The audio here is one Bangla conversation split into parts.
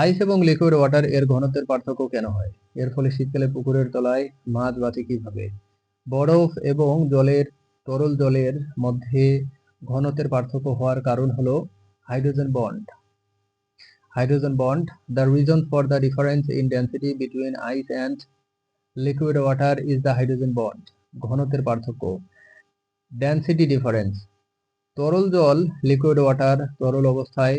আইস এবং লিকুইড ওয়াটার এর ঘনত্বের পার্থক্য কেন হয়? এর ফলে শীতকালে পুকুরের তলায় মাছ বাঁচে কিভাবে? বরফ এবং তরল জলের মধ্যে ঘনত্বের পার্থক্য হওয়ার কারণ হলো hydrogen bond. Hydrogen bond. The reason for the difference in density between ice and liquid water is the hydrogen bond. ঘনত্বের পার্থক্য। Density difference. তরল জল লিকুইড ওয়াটার তরল অবস্থায়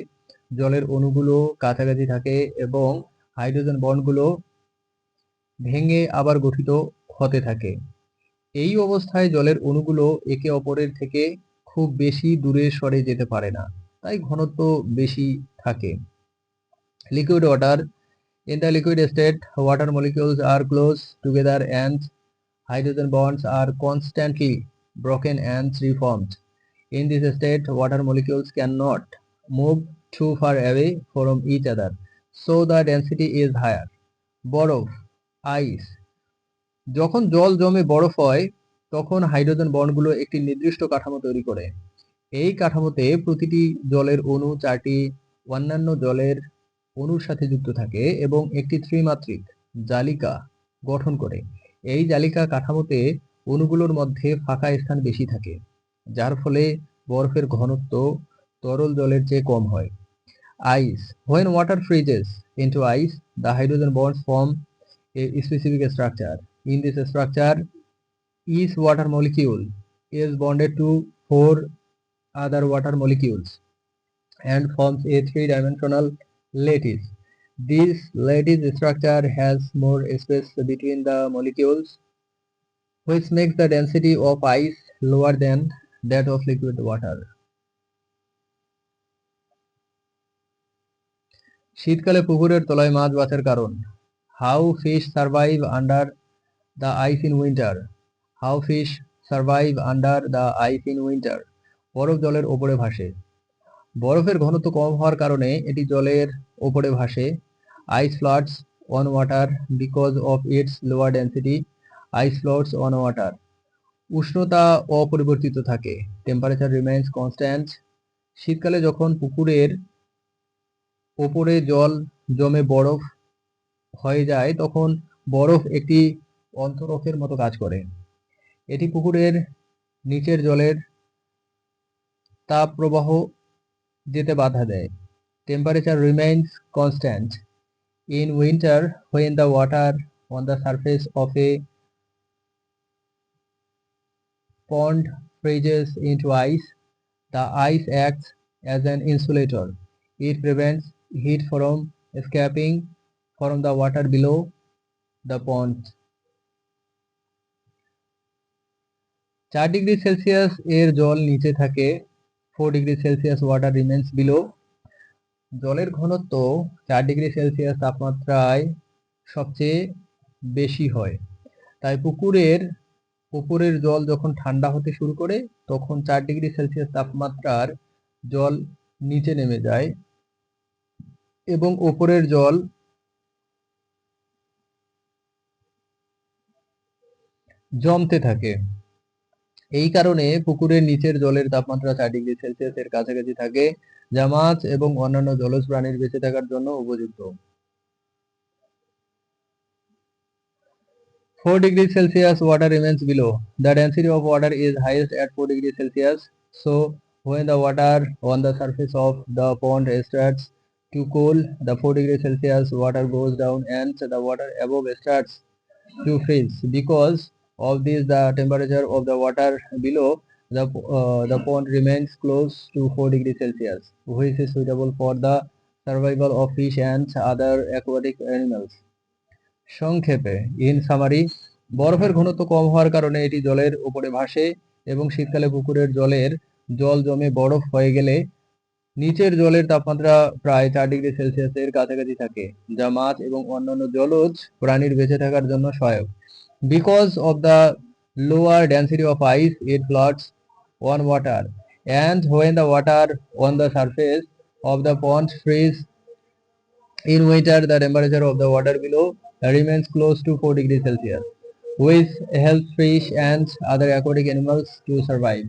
জলের অণুগুলো কাছাকাছি থাকে এবং হাইড্রোজেন বন্ডগুলো ভেঙে আবার গঠিত হতে থাকে। এই অবস্থায় জলের অণুগুলো একে অপরের থেকে খুব বেশি দূরে সরে যেতে পারে না, তাই ঘনত্ব বেশি থাকে। Liquid water. In the liquid state, water molecules are close together and hydrogen bonds are constantly broken and reformed. In this state, water molecules cannot move too far away from each other, so the density is higher. বরফ, ice. যখন জল জমে বরফ হয় তখন হাইড্রোজেন বন্ডগুলো একটি নির্দিষ্ট কাঠামো তৈরি করে। এই কাঠামোতে প্রতিটি জলের অণু 4টি অন্যান্য জলের অণুর সাথে যুক্ত থাকে এবং একটি ত্রিমাত্রিক জালিকা গঠন করে। এই জালিকা কাঠামোতে অণুগুলোর মধ্যে ফাঁকা স্থান বেশি থাকে, যার ফলে বরফের ঘনত্ব তরল জলের চেয়ে কম হয়। আইস. When water freezes into ice, the hydrogen bonds form a specific structure. In this structure, each water molecule is bonded to 4 other water molecules and forms a three-dimensional lattice. This lattice structure has more space between the molecules, which makes the density of ice lower than that of liquid water. শীতকালে পুকুরের তলায় মাছ বাঁচার কারণ। How fish survive under the ice in winter. How fish survive under the ice in winter. বরফ জলের ওপরে ভাসে। বরফের ঘনত্ব কম হওয়ার কারণে এটি জলের ওপরে ভাসে। Ice floats on water because of its lower density. Ice floats on water. উষ্ণতা অপরিবর্তিত থাকে। Temperature remains constant. শীতকালে যখন পুকুরের ওপরে জল জমে বরফ হয়ে যায় তখন বরফ একটি অন্তরকের মতো কাজ করে। এটি পুকুরের নিচের জলের তাপ প্রবাহ যেতে বাধা দেয়। Temperature remains constant. In winter, when the water on the surface of a pond freezes into ice, the ice acts as an insulator. It prevents heat from escaping from the water below the pond. 4 degree Celsius এর জল নিচে থাকে। 4 degree Celsius water remains below. জলের ঘনত্ব 4 ডিগ্রি সেলসিয়াস তাপমাত্রায় সবচেয়ে বেশি হয়, তাই পুকুরের উপরের জল যখন ঠান্ডা হতে শুরু করে তখন 4 ডিগ্রি সেলসিয়াস তাপমাত্রার জল নিচে নেমে যায় এবং উপরের জল জমতে থাকে। এই কারণে পুকুরের নিচের জলের তাপমাত্রা 4 ডিগ্রি সেলসিয়াসের কাছাকাছি থাকে, যা মাছ এবং অন্যান্য জলজ প্রাণীর বেঁচে থাকার জন্য উপযুক্ত। 4 degrees Celsius water remains below. The density of water is highest at 4 degrees Celsius. So when the water on the surface of the pond starts to cool, the 4 degrees Celsius water goes down and the water above starts to freeze. Because of this, the temperature of the water below the pond remains close to 4 degrees Celsius, which is suitable for the survival of fish and other aquatic animals. সংক্ষেপে, ইন সামারি, বরফের ঘনত্ব কম হওয়ার কারণে এটি জলের উপরে ভাসে এবং শীতকালে পুকুরের জল জমে বরফ হয়ে গেলে নিচের জলের তাপমাত্রা প্রায় 4 ডিগ্রি সেলসিয়াসের কাছাকাছি থাকে, যা মাছ এবং অন্যান্য জলজ প্রাণীর বেঁচে থাকার জন্য সহায়ক। Because of the lower density of ice, it floats on water, and when the water on the surface of the pond freeze in winter, the temperature of the water below remains close to 4 degrees Celsius, which helps fish and other aquatic animals to survive.